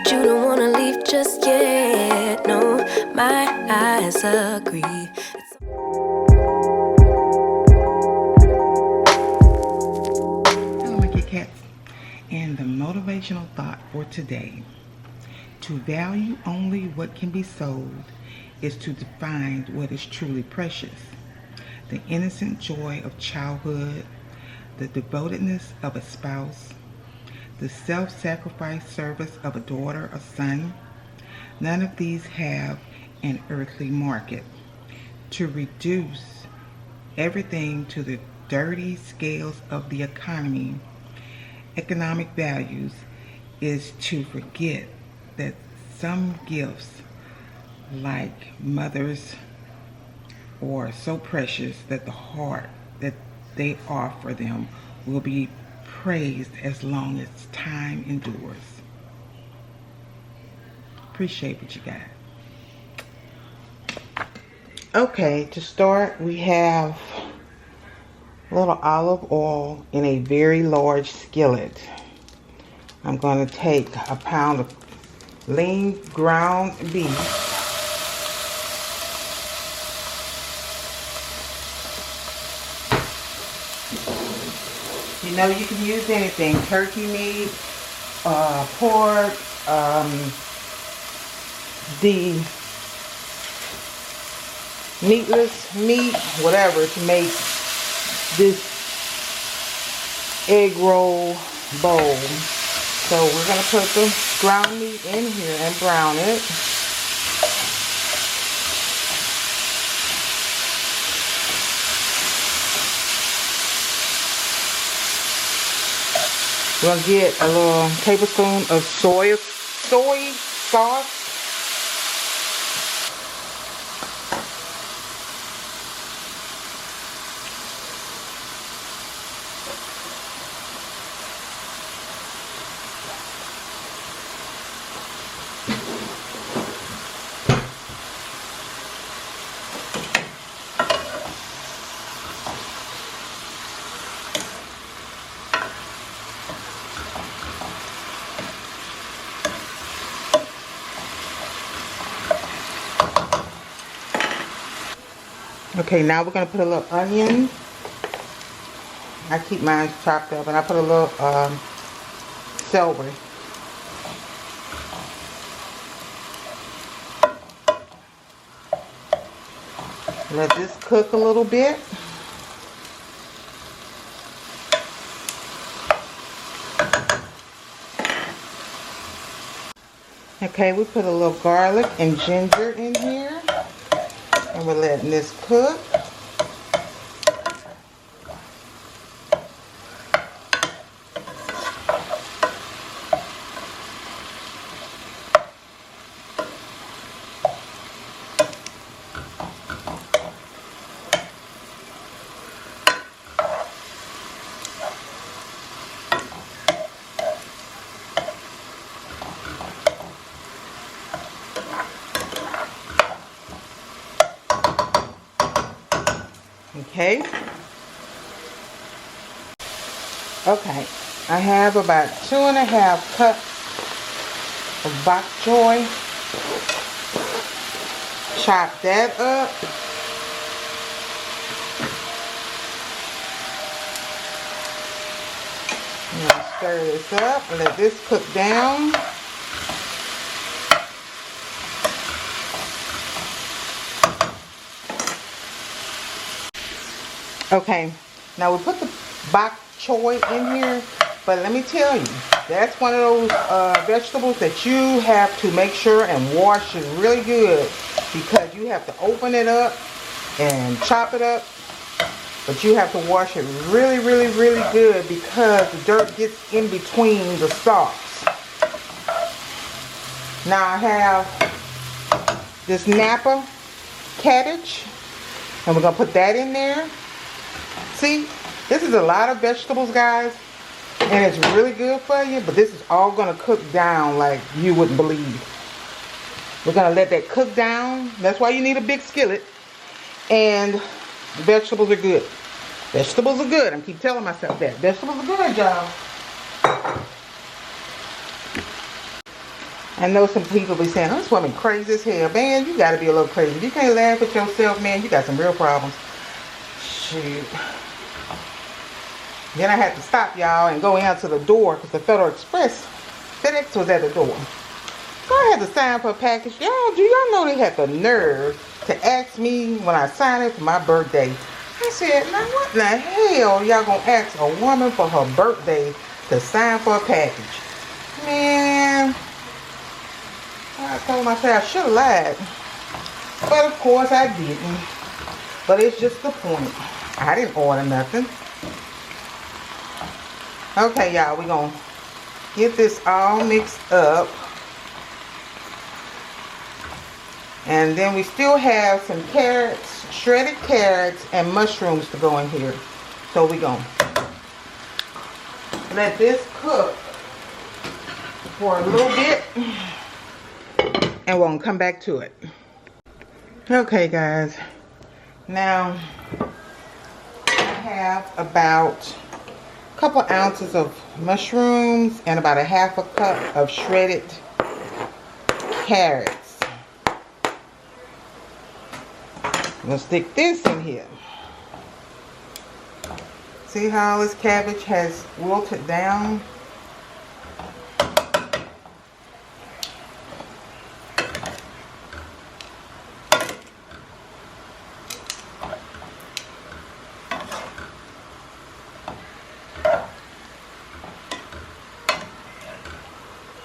but you don't wanna leave just yet. No, my eyes agree. Hello, my Kit Kats. And the motivational thought for today: to value only what can be sold is to define what is truly precious. The innocent joy of childhood, the devotedness of a spouse, the self-sacrifice service of a daughter or son, none of these have an earthly market. To reduce everything to the dirty scales of the economic values, is to forget that some gifts, like mothers, are so precious that the heart that they offer them will be praised as long as time endures. Appreciate what you got. Okay, to start, we have a little olive oil in a very large skillet. I'm going to take a pound of lean ground beef. You know, you can use anything: turkey meat, pork, the meatless meat, whatever, to make this egg roll bowl. So we're going to put the ground meat in here and brown it. We're going to get a little tablespoon of soy sauce. Okay, now we're going to put a little onion. I keep mine chopped up, and I put a little celery. Let this cook a little bit. Okay, we put a little garlic and ginger in here. And we're letting this cook. Okay. Okay. I have about 2.5 cups of bok choy. Chop that up. I'm going to stir this up and let this cook down. Okay, now we put the bok choy in here, but let me tell you, that's one of those vegetables that you have to make sure and wash it really good, because you have to open it up and chop it up, but you have to wash it really, really, really good, because the dirt gets in between the stalks. Now I have this Napa cabbage, and we're going to put that in there. See, this is a lot of vegetables, guys, and it's really good for you, but this is all going to cook down like you wouldn't believe. We're going to let that cook down. That's why you need a big skillet. And the vegetables are good. Vegetables are good. I keep telling myself that. Vegetables are good, y'all. I know some people be saying, "Oh, this woman crazy as hell." Man, you gotta be a little crazy. If you can't laugh at yourself, man, you got some real problems. Shoot. Then I had to stop, y'all, and go out to the door because the Federal Express, FedEx was at the door. So I had to sign for a package. Y'all, do y'all know they had the nerve to ask me when I signed it for my birthday? I said, now what in the hell y'all gonna ask a woman for her birthday to sign for a package? Man, I told myself I should have lied. But of course I didn't. But it's just the point. I didn't order nothing. Okay, y'all, we're gonna get this all mixed up. And then we still have some carrots, shredded carrots, and mushrooms to go in here. So we're gonna let this cook for a little bit. And we're gonna come back to it. Okay, guys. Now, I have about a couple ounces of mushrooms and about a half a cup of shredded carrots. I'm gonna stick this in here. See how this cabbage has wilted down?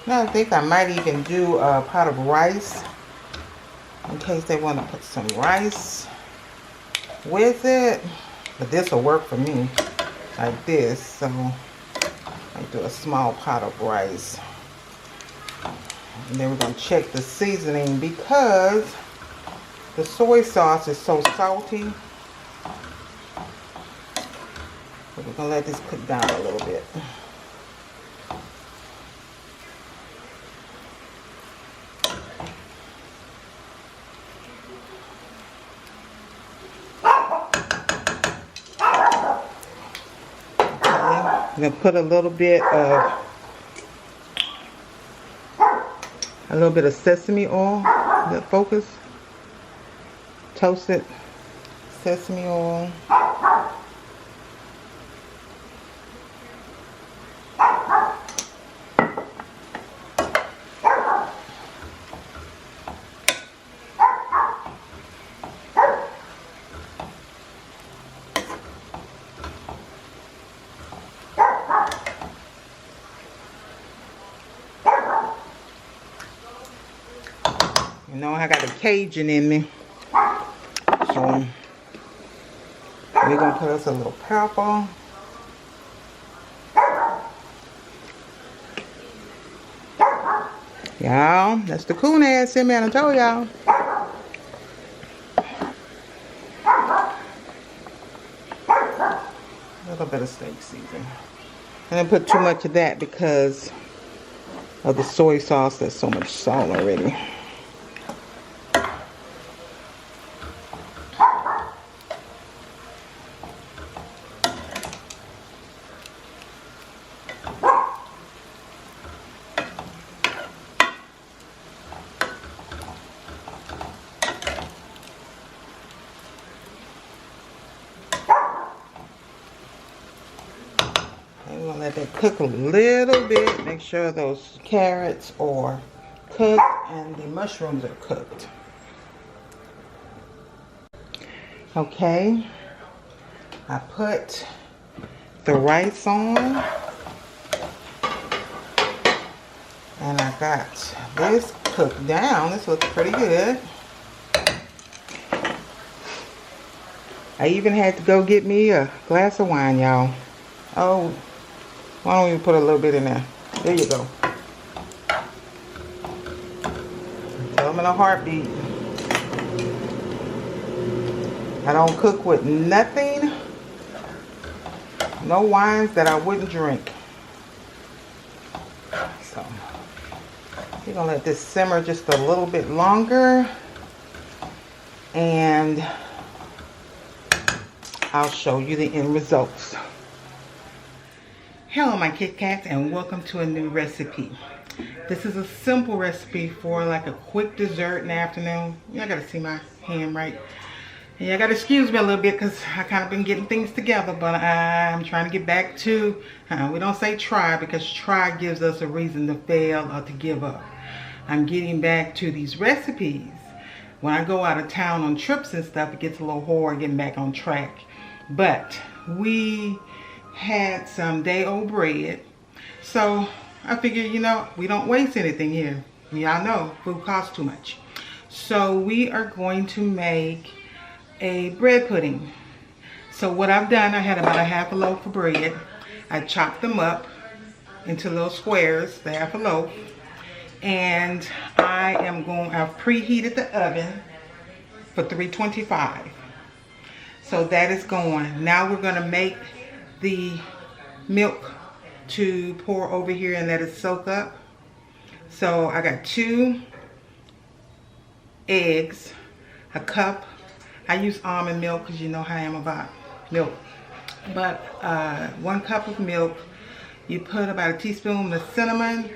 Now I think I might even do a pot of rice in case they want to put some rice with it. But this will work for me like this. So I do a small pot of rice. And then we're going to check the seasoning because the soy sauce is so salty. But we're going to let this cook down a little bit. I'm going to put a little bit of sesame oil. That focus. Toasted sesame oil. You know, I got the Cajun in me. So, we're going to put us a little pepper. Y'all, that's the coon ass in me, I told y'all. A little bit of steak seasoning. I didn't put too much of that because of the soy sauce. There's so much salt already. We're going to let that cook a little bit. Make sure those carrots are cooked and the mushrooms are cooked. Okay. I put the rice on. And I got this cooked down. This looks pretty good. I even had to go get me a glass of wine, y'all. Oh. Why don't you put a little bit in there? There you go. Tell them in a heartbeat. I don't cook with nothing. No wines that I wouldn't drink. So, we're going to let this simmer just a little bit longer. And I'll show you the end results. Hello my Kit Kats and welcome to a new recipe. This is a simple recipe for like a quick dessert in the afternoon. Y'all gotta see my hand right. And y'all gotta excuse me a little bit because I kind of been getting things together, but I'm trying to get back to, we don't say try because try gives us a reason to fail or to give up. I'm getting back to these recipes. When I go out of town on trips and stuff, it gets a little hard getting back on track. But we had some day-old bread. So I figured, you know, we don't waste anything here. Y'all know food costs too much. So we are going to make a bread pudding. So what I've done, I had about a half a loaf of bread. I chopped them up into little squares, the half a loaf. And I've preheated the oven for 325. So that is going. Now we're gonna make the milk to pour over here and let it soak up. So I got 2 eggs, a cup. I use almond milk because you know how I am about milk. But 1 cup of milk. You put about a teaspoon of cinnamon,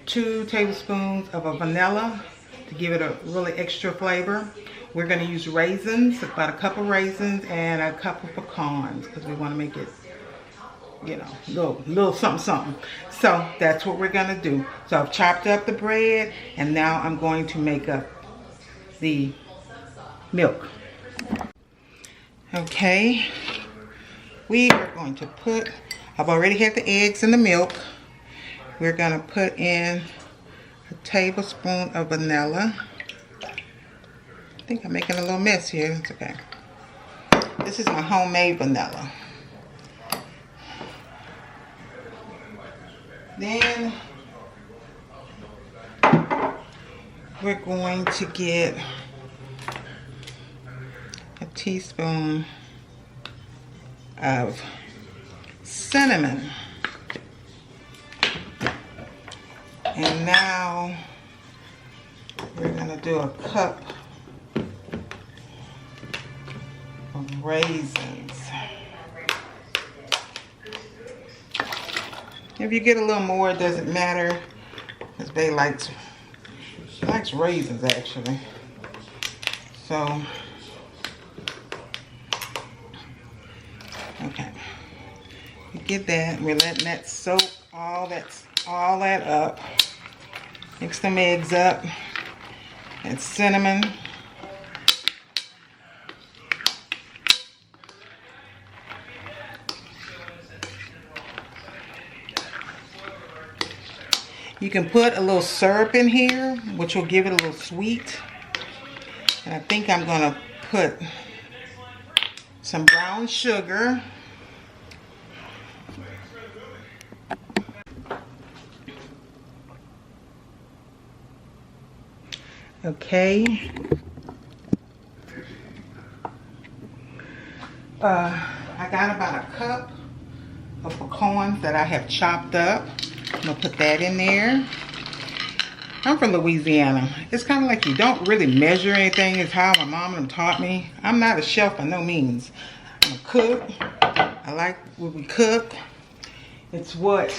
2 tablespoons of a vanilla to give it a really extra flavor. We're going to use raisins, about a cup of raisins and a cup of pecans because we want to make it, you know, little something. So that's what we're going to do. So I've chopped up the bread and now I'm going to make up the milk. Okay, we are going to put, I've already had the eggs in the milk. We're gonna put in a tablespoon of vanilla. I think I'm making a little mess here, it's okay. This is my homemade vanilla. Then we're going to get a teaspoon of cinnamon. And now we're gonna do a cup of raisins. If you get a little more, it doesn't matter, because she likes raisins actually. So, okay, we get that. We're letting that soak all that up. Mix them eggs up and cinnamon. You can put a little syrup in here, which will give it a little sweet. And I think I'm gonna put some brown sugar. Okay. I got about a cup of pecans that I have chopped up. I'm gonna put that in there. I'm from Louisiana. It's kind of like you don't really measure anything. It's how my mom and them taught me. I'm not a chef by no means. I'm a cook. I like what we cook. It's what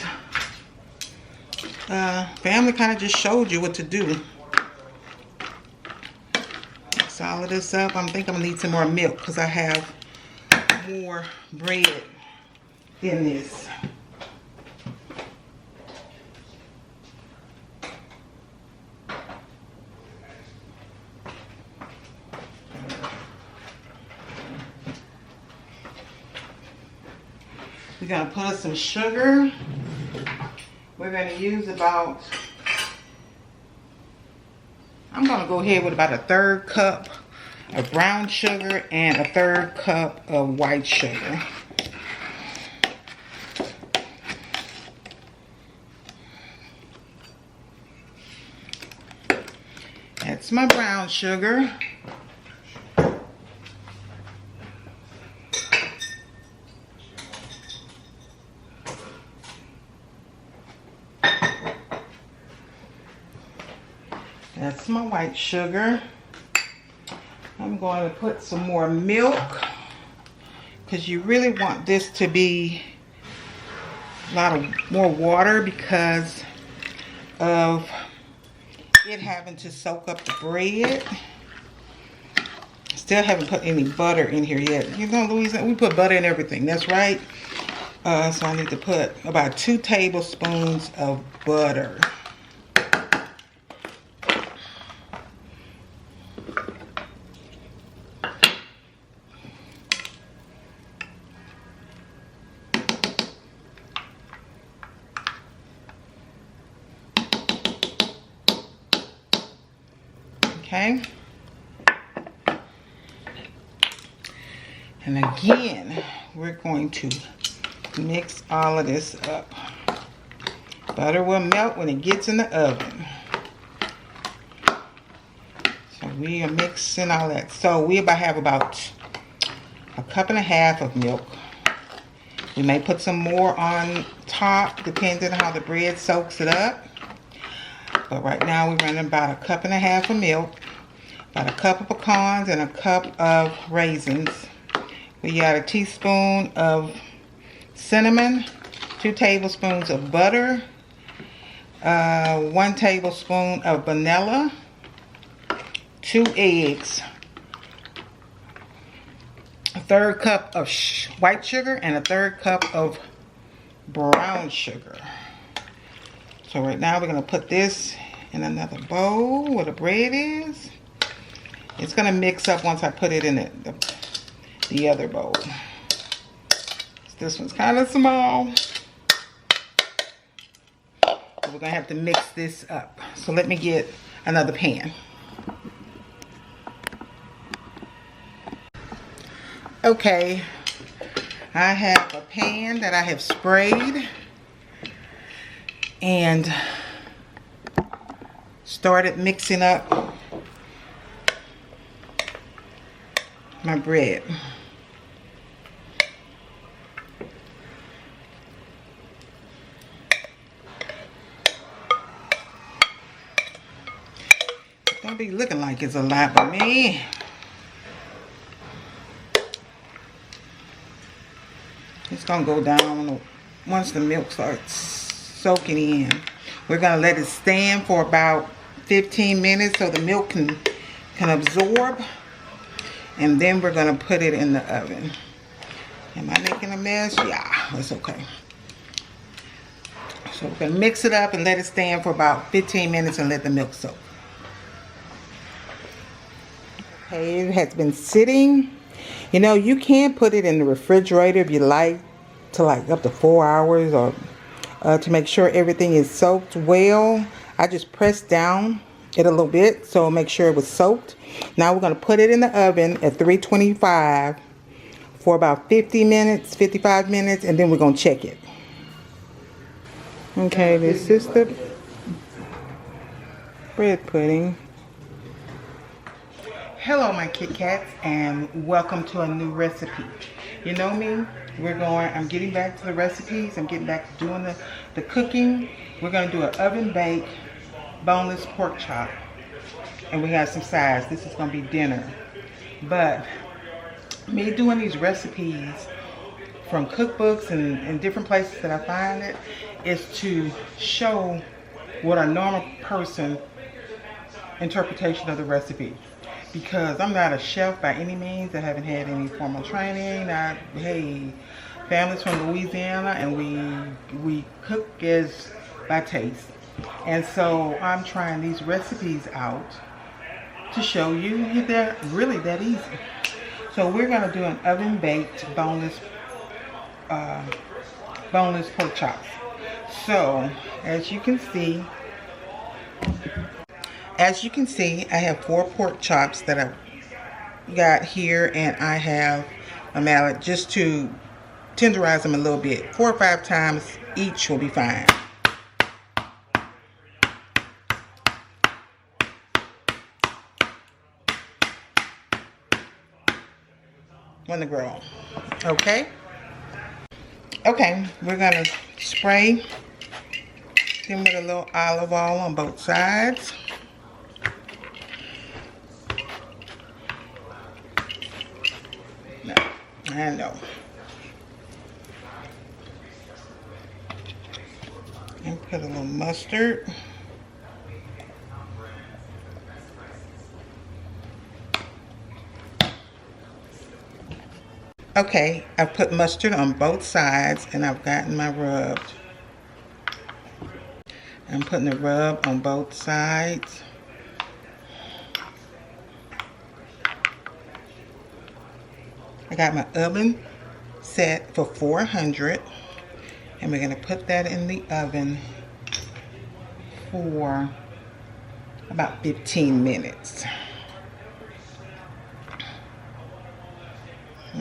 family kind of just showed you what to do. Mix all of this up. I think I'm gonna need some more milk because I have more bread in this. We're gonna put some sugar. We're gonna use about, I'm gonna go ahead with about a 1/3 cup of brown sugar and a 1/3 cup of white sugar. That's my brown sugar. That's my white sugar. I'm going to put some more milk because you really want this to be a lot of more water because of it having to soak up the bread. Still haven't put any butter in here yet. You know, Louisa, we put butter in everything. That's right. So I need to put about 2 tablespoons of butter. Okay. And again, we're going to mix all of this up. Butter will melt when it gets in the oven. So we are mixing all that. So we have about 1.5 cups of milk. We may put some more on top depending on how the bread soaks it up. But right now we're running about 1.5 cups of milk, about 1 cup of pecans, and 1 cup of raisins. We got a teaspoon of cinnamon, 2 tablespoons of butter, 1 tablespoon of vanilla, 2 eggs, 1/3 cup of white sugar, and 1/3 cup of brown sugar. So right now we're going to put this in another bowl where the bread is. It's going to mix up once I put it in the other bowl. This one's kind of small. We're going to have to mix this up. So let me get another pan. Okay, I have a pan that I have sprayed and started mixing up my bread. Don't be looking like it's a lot, but man, it's gonna go down once the milk starts soaking in. We're gonna let it stand for about 15 minutes so the milk can absorb, and then we're gonna put it in the oven. Am I making a mess? Yeah, that's okay. So we're gonna mix it up and let it stand for about 15 minutes and let the milk soak. Okay, it has been sitting. You know, you can put it in the refrigerator if you like, to like up to 4 hours, or to make sure everything is soaked well. I just pressed down it a little bit so make sure it was soaked. Now we're going to put it in the oven at 325 for about 50 minutes, 55 minutes, and then we're going to check it. Okay, this is the bread pudding. Hello my Kit Kats, and welcome to a new recipe. You know me, I'm getting back to the recipes. I'm getting back to doing the cooking. We're going to do an oven baked boneless pork chop, and we have some sides. This is going to be dinner. But me doing these recipes from cookbooks and different places that I find it is to show what a normal person interpretation of the recipe. Because I'm not a chef by any means. I haven't had any formal training. Hey, family's from Louisiana, and we cook as by taste. And so I'm trying these recipes out to show you they're really that easy. So we're going to do an oven baked boneless pork chops. So as you can see, I have 4 pork chops that I got here, and I have a mallet just to tenderize them a little bit. 4 or 5 times each will be fine. On the grill. Okay, we're going to spray them with a little olive oil on both sides. I know. And put a little mustard. Okay, I've put mustard on both sides and I've gotten my rubbed. I'm putting the rub on both sides. I got my oven set for 400 and we're going to put that in the oven for about 15 minutes.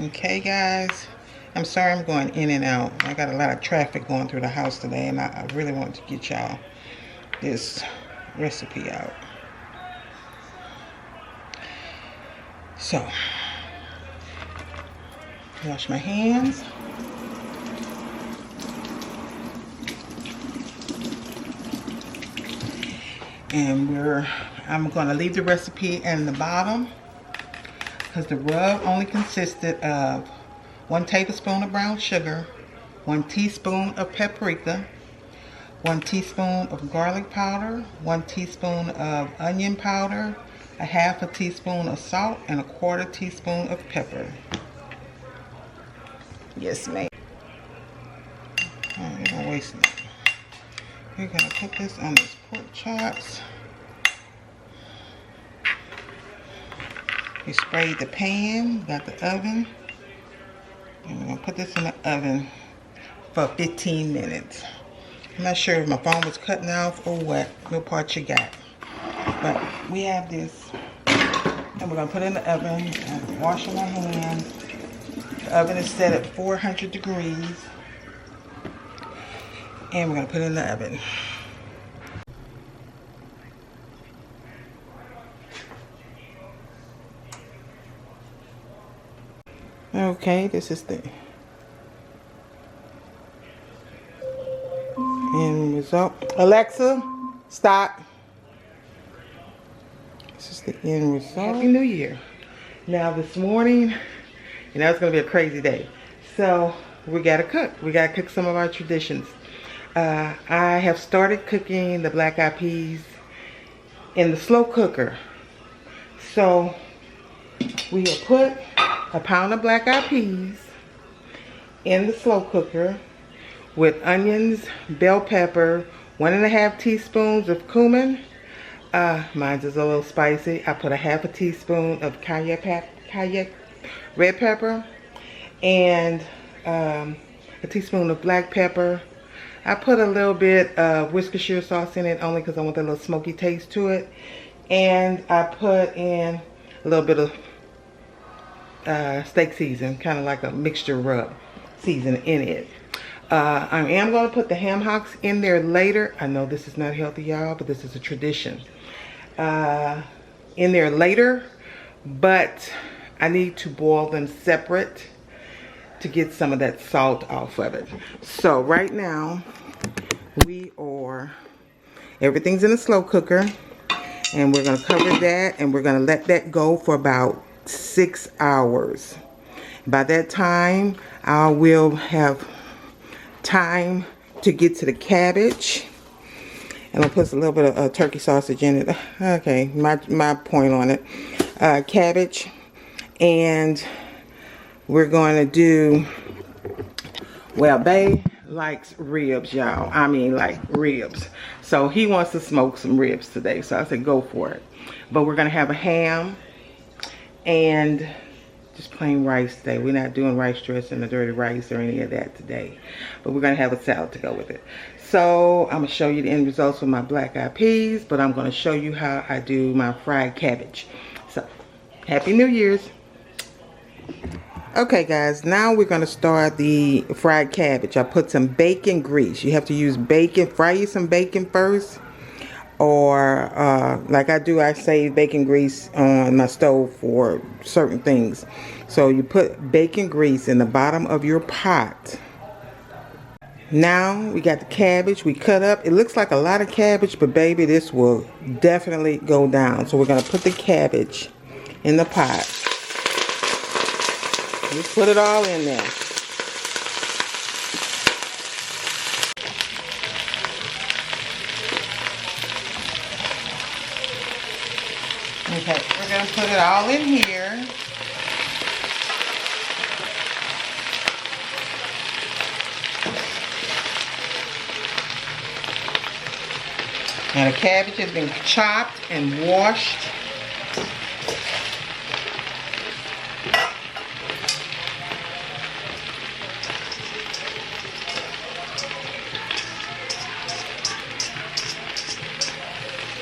Okay guys, I'm sorry I'm going in and out. I got a lot of traffic going through the house today and I really want to get y'all this recipe out. So, wash my hands. And I'm going to leave the recipe in the bottom because the rub only consisted of 1 tablespoon of brown sugar, 1 teaspoon of paprika, 1 teaspoon of garlic powder, 1 teaspoon of onion powder, a half a teaspoon of salt, and a 1/4 teaspoon of pepper. Yes, ma'am. Oh, you're gonna waste it. We're gonna put this on these pork chops. We sprayed the pan, got the oven, and we're gonna put this in the oven for 15 minutes. I'm not sure if my phone was cutting off or what part you got, but we have this, and we're gonna put it in the oven. I'm washing my hands. The oven is set at 400 degrees, and we're gonna put it in the oven. Okay, this is the end result. Alexa, stop. This is the end result. Happy New Year. Now this morning, you know, it's going to be a crazy day. So we got to cook. We got to cook some of our traditions. I have started cooking the black eyed peas in the slow cooker. So we have put a pound of black eyed peas in the slow cooker with onions, bell pepper, 1½ teaspoons of cumin. Mine's is a little spicy. I put a half a teaspoon of cayenne red pepper and a teaspoon of black pepper. I put a little bit of Worcestershire sauce in it only because I want a little smoky taste to it. And I put in a little bit of steak season, kind of like a mixture rub season in it. I am going to put the ham hocks in there later. I know this is not healthy, y'all, but this is a tradition. In there later, but I need to boil them separate to get some of that salt off of it. So right now, everything's in a slow cooker, and we're going to cover that, and we're going to let that go for about 6 hours. By that time, I will have time to get to the cabbage, and I'll put a little bit of turkey sausage in it. Okay, my point on it. Cabbage, and we're going to do, well, Bae likes ribs, y'all. I mean, like ribs. So he wants to smoke some ribs today, so I said go for it. But we're going to have a ham and just plain rice today. We're not doing rice dressing or dirty rice or any of that today. But we're going to have a salad to go with it. So I'm going to show you the end results of my black eyed peas, but I'm going to show you how I do my fried cabbage. So, Happy New Year's. Okay guys, now we're going to start the fried cabbage. I put some bacon grease. You have to use bacon. Fry you some bacon first. Or like I do, I save bacon grease on my stove for certain things. So you put bacon grease in the bottom of your pot. Now we got the cabbage we cut up. It looks like a lot of cabbage, but baby, this will definitely go down. So we're going to put the cabbage in the pot. Just put it all in there. Okay, we're going to put it all in here. Now the cabbage has been chopped and washed.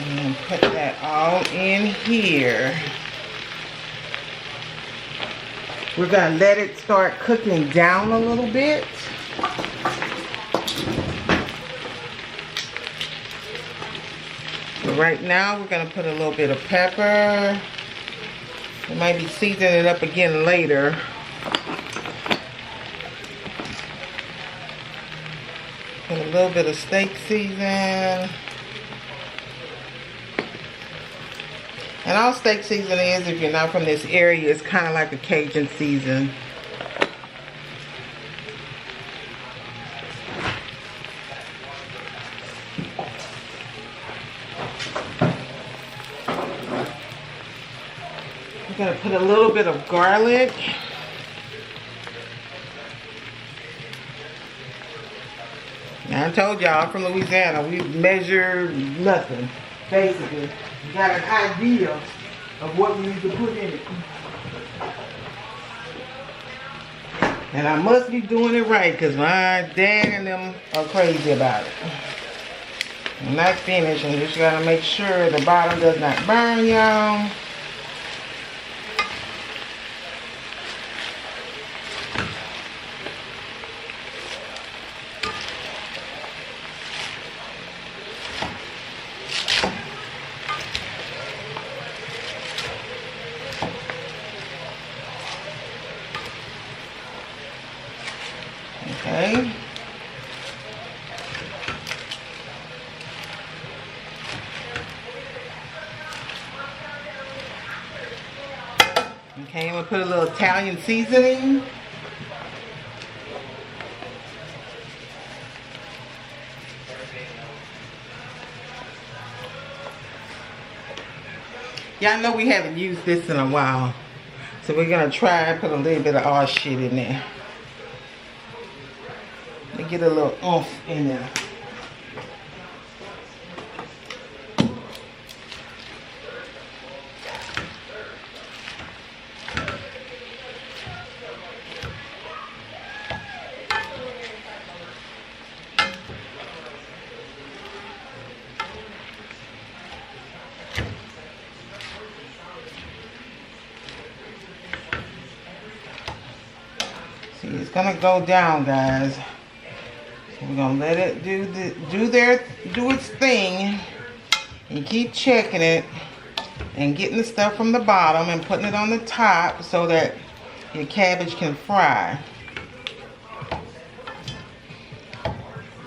And put that all in here. We're going to let it start cooking down a little bit. But right now we're going to put a little bit of pepper. We might be seasoning it up again later. Put a little bit of steak season. And all steak season is, if you're not from this area, it's kind of like a Cajun season. I'm going to put a little bit of garlic. Now I told y'all, I'm from Louisiana, we measure nothing, basically. You got an idea of what we need to put in it. And I must be doing it right, because my dad and them are crazy about it. When I finish, I just gotta make sure the bottom does not burn, y'all. Okay. Okay, I'm gonna put a little Italian seasoning. Y'all know we haven't used this in a while, so we're gonna try and put a little bit of our shit in there. To get a little oomph in there. See, it's gonna go down, guys. We're gonna let it do its thing, and keep checking it and getting the stuff from the bottom and putting it on the top so that your cabbage can fry.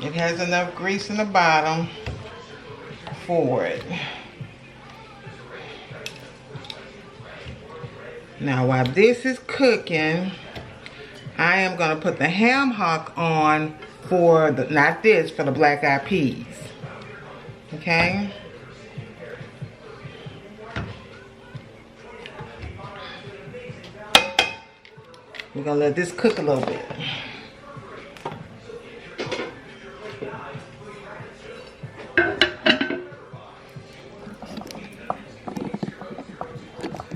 It has enough grease in the bottom for it. Now while this is cooking, I am gonna put the ham hock on for the, not this, for the black eyed peas. Okay? We're gonna let this cook a little bit.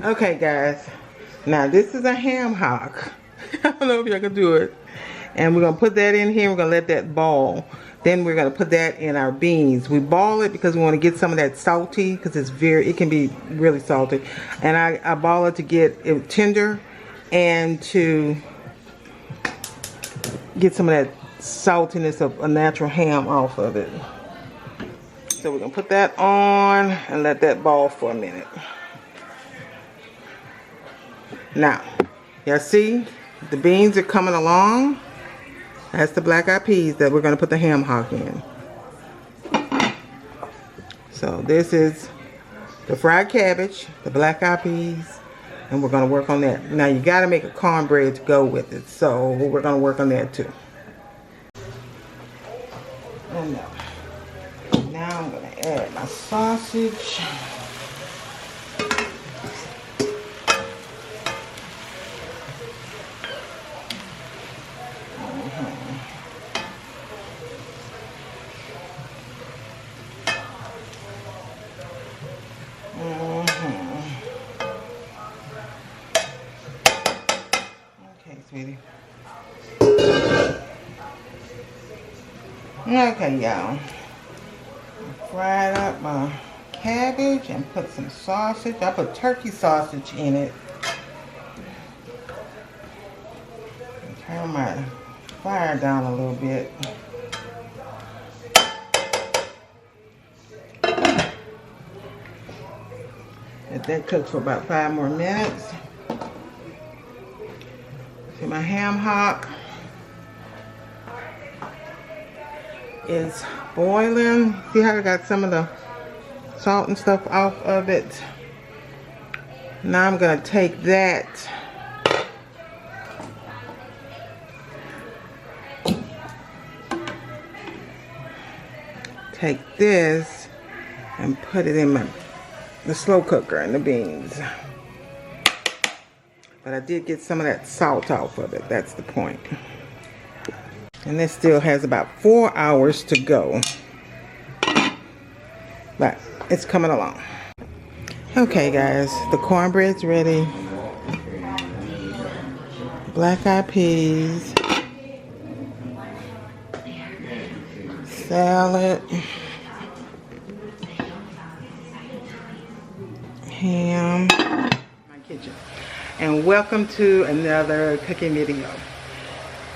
Okay, guys. Now this is a ham hock. I don't know if y'all can do it. And we're gonna put that in here. We're gonna let that ball. Then we're gonna put that in our beans. We ball it because we want to get some of that salty, because it can be really salty. And I ball it to get it tender and to get some of that saltiness of a natural ham off of it. So we're gonna put that on and let that ball for a minute. Now, y'all see the beans are coming along. That's the black eyed peas that we're going to put the ham hock in. So this is the fried cabbage, the black eyed peas, and we're going to work on that. Now you got to make a cornbread to go with it, so we're going to work on that too. And now I'm going to add my sausage. Okay, y'all. Fried up my cabbage and put some sausage. I put turkey sausage in it. Turn my fire down a little bit. Let that cook for about 5 more minutes. See, my ham hock is boiling. See how I got some of the salt and stuff off of it? Now I'm gonna take that this and put it in the slow cooker and the beans. But I did get some of that salt off of it. That's the point. And this still has about 4 hours to go. But it's coming along. Okay, guys, the cornbread's ready. Black eyed peas. Salad. Ham. My kitchen. And welcome to another cooking video.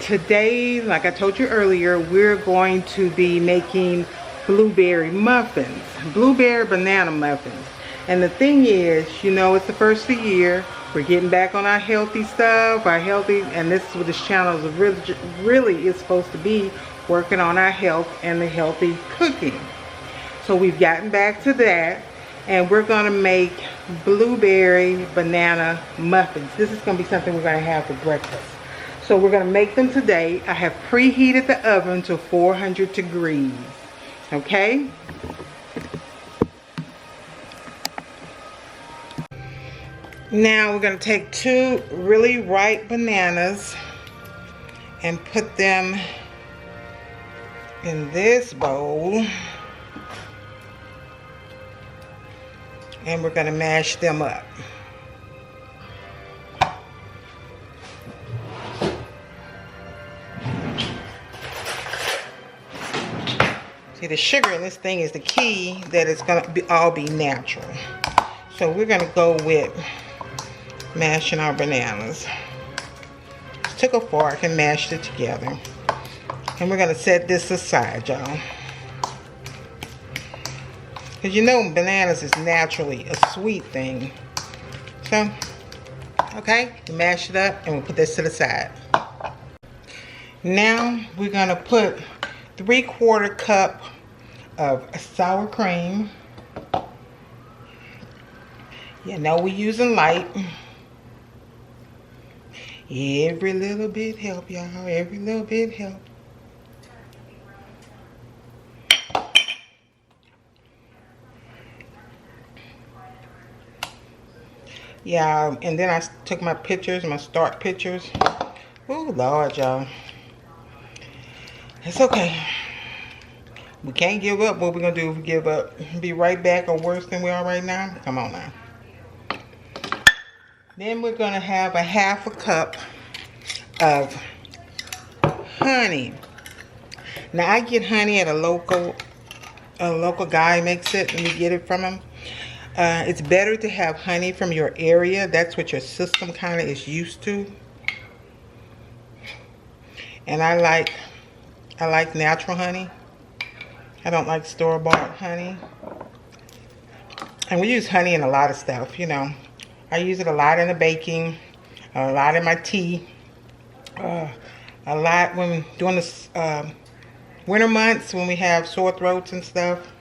Today, like I told you earlier, we're going to be making blueberry muffins. Blueberry banana muffins. And the thing is, you know, it's the first of the year. We're getting back on our healthy stuff, and this is what this channel is really is supposed to be, working on our health and the healthy cooking. So we've gotten back to that, and we're gonna make blueberry banana muffins. This is gonna be something we're gonna have for breakfast. So we're gonna make them today. I have preheated the oven to 400 degrees, okay? Now we're going to take 2 really ripe bananas and put them in this bowl. And we're going to mash them up. See, the sugar in this thing is the key that it's going to all be natural. So we're going to go with mashing our bananas. Just took a fork and mashed it together. And we're going to set this aside, y'all. Because you know bananas is naturally a sweet thing. So, okay, we mash it up and we'll put this to the side. Now we're going to put 3/4 cup of sour cream. You know we're using light. Every little bit help, y'all. Every little bit help. Yeah, and then I took my pictures, my start pictures. Oh, Lord, y'all. It's okay. We can't give up. What we're going to do if we give up? Be right back or worse than we are right now? Come on now. Then we're going to have 1/2 cup of honey. Now I get honey at a local guy makes it, and you get it from him. It's better to have honey from your area. That's what your system kind of is used to. And I like natural honey. I don't like store-bought honey. And we use honey in a lot of stuff, you know. I use it a lot in the baking, a lot in my tea, a lot when during the winter months when we have sore throats and stuff.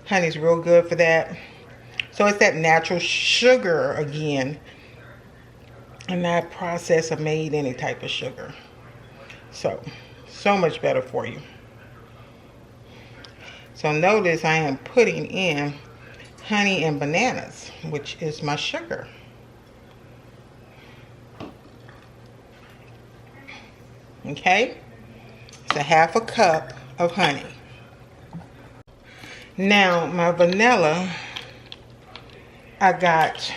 Honey's real good for that. So it's that natural sugar again, and not processed or made any type of sugar. So much better for you. So notice I am putting in honey and bananas, which is my sugar. Okay, it's 1/2 cup of honey. Now my vanilla I got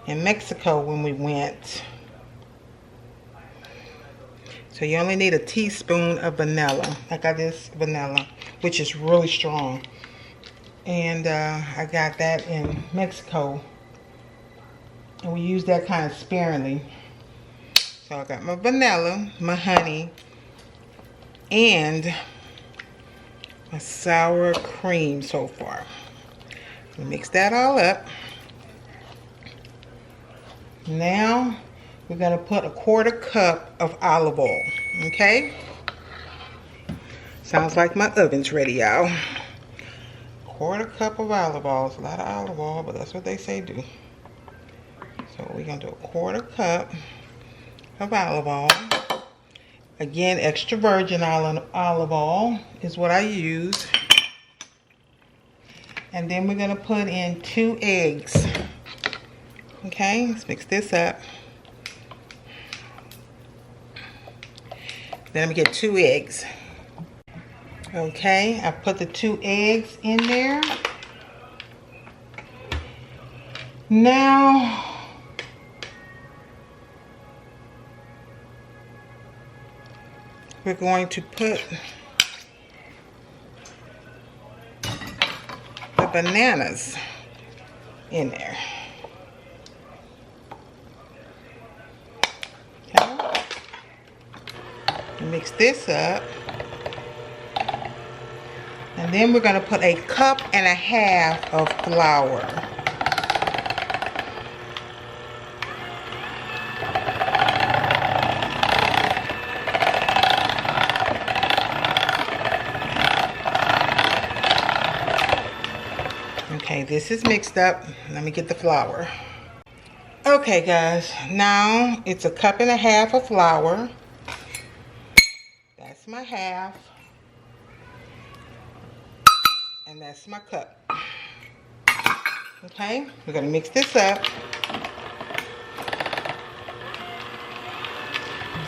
in Mexico when we went. So you only need a teaspoon of vanilla. I got this vanilla, which is really strong. And I got that in Mexico. And we use that kind of sparingly. So I got my vanilla, my honey, and my sour cream so far. Mix that all up. Now we're going to put a 1/4 cup of olive oil. Okay? Sounds like my oven's ready, y'all. 1/4 cup of olive oil. It's a lot of olive oil, but that's what they say do. So we're going to do a 1/4 cup of olive oil. Again, extra virgin olive oil is what I use. And then we're going to put in 2 eggs. Okay, let's mix this up. Then we get 2 eggs. Okay, I put the 2 eggs in there. Now, we're going to put the bananas in there. Okay. Mix this up. And then we're going to put 1.5 cups of flour. Okay, this is mixed up. Let me get the flour. Okay, guys, now it's 1.5 cups of flour. That's my half. And that's my cup. Okay, we're going to mix this up.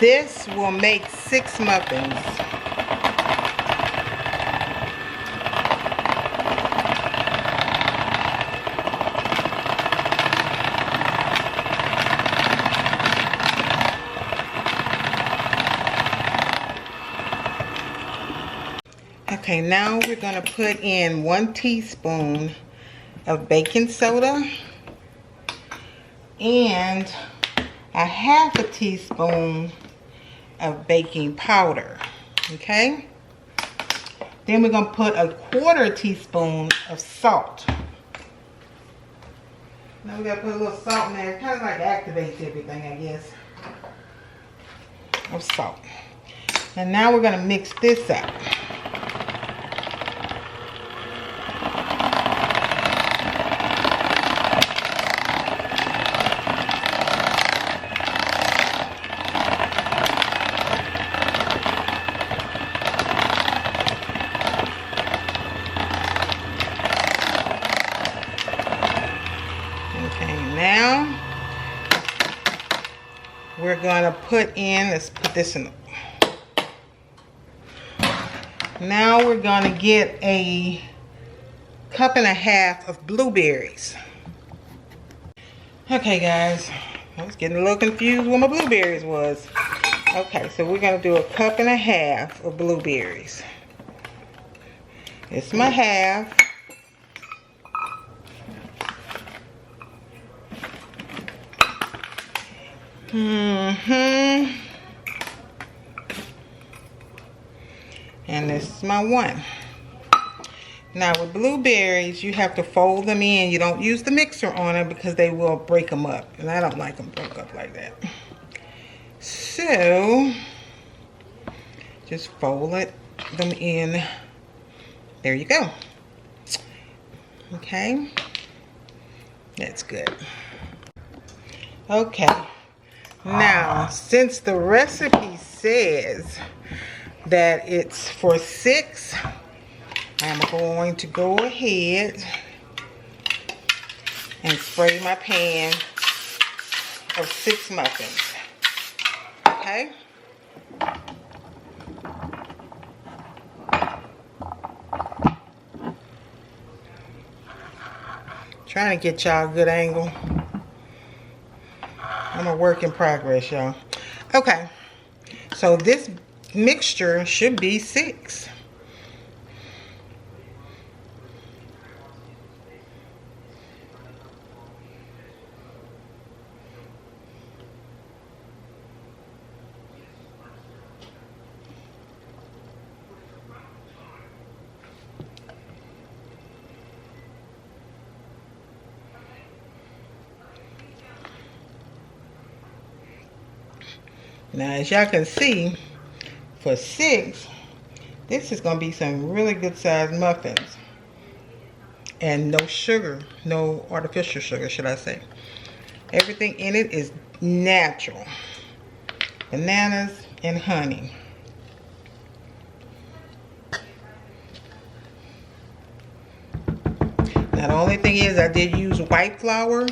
This will make 6 muffins. Okay, now we're going to put in 1 teaspoon of baking soda and 1/2 teaspoon of baking powder. Okay? Then we're going to put 1/4 teaspoon of salt. Now we got to put a little salt in there. It kind of like activates everything, I guess. Of salt. And now we're going to mix this up. Now we're going to put in, let's put this in. Now we're going to get 1.5 cups of blueberries. Okay, guys, I was getting a little confused where my blueberries was. Okay, so we're going to do 1.5 cups of blueberries. It's my half. And this is my 1. Now with blueberries, you have to fold them in. You don't use the mixer on them because they will break them up. And I don't like them broke up like that. So, just fold them in. There you go. Okay. That's good. Okay. Now, since the recipe says that it's for 6, I'm going to go ahead and spray my pan of 6 muffins. Okay? Trying to get y'all a good angle. I'm a work in progress, y'all. Okay. So this mixture should be 6. Now, as y'all can see, for 6, this is going to be some really good sized muffins. And no sugar, no artificial sugar, should I say. Everything in it is natural. Bananas and honey. Now, the only thing is I did use white flour.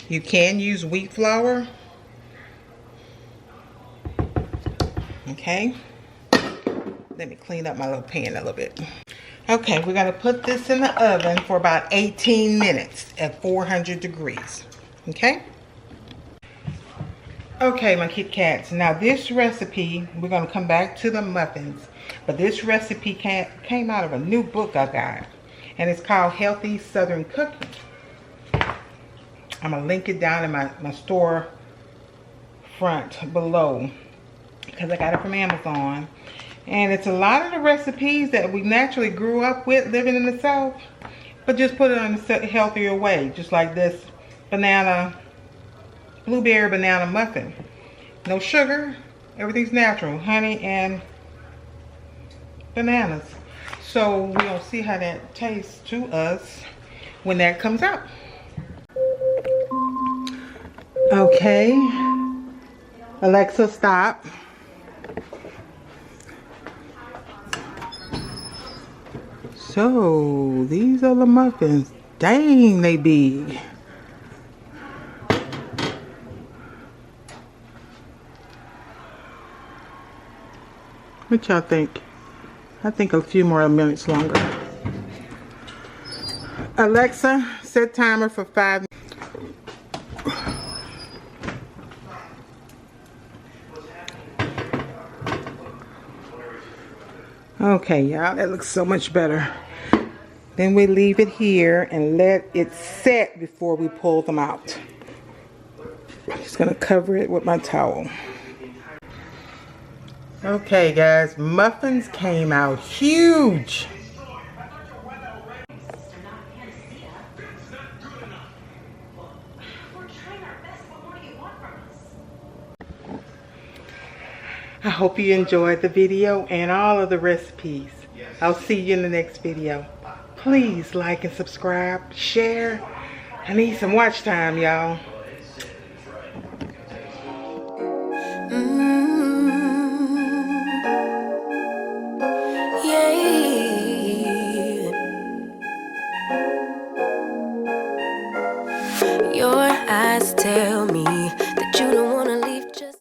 You can use wheat flour. Okay, let me clean up my little pan a little bit. Okay, we're gonna put this in the oven for about 18 minutes at 400 degrees. Okay? Okay, my Kit Kats. Now this recipe, we're gonna come back to the muffins, but this recipe came out of a new book I got, and it's called Healthy Southern Cooking. I'm gonna link it down in my store front below, because I got it from Amazon. And it's a lot of the recipes that we naturally grew up with living in the South, but just put it in a healthier way, just like this blueberry banana muffin. No sugar, everything's natural, honey and bananas. So we're gonna see how that tastes to us when that comes out. Okay, Alexa, stop. So, these are the muffins. Dang, they big. What y'all think? I think a few more minutes longer. Alexa, set timer for 5 minutes. Okay, y'all, that looks so much better. Then we leave it here and let it set before we pull them out. I'm just gonna cover it with my towel. Okay, guys, muffins came out huge. I hope you enjoyed the video and all of the recipes. I'll see you in the next video. Please like and subscribe, share. I need some watch time, y'all. Yeah. Your eyes tell me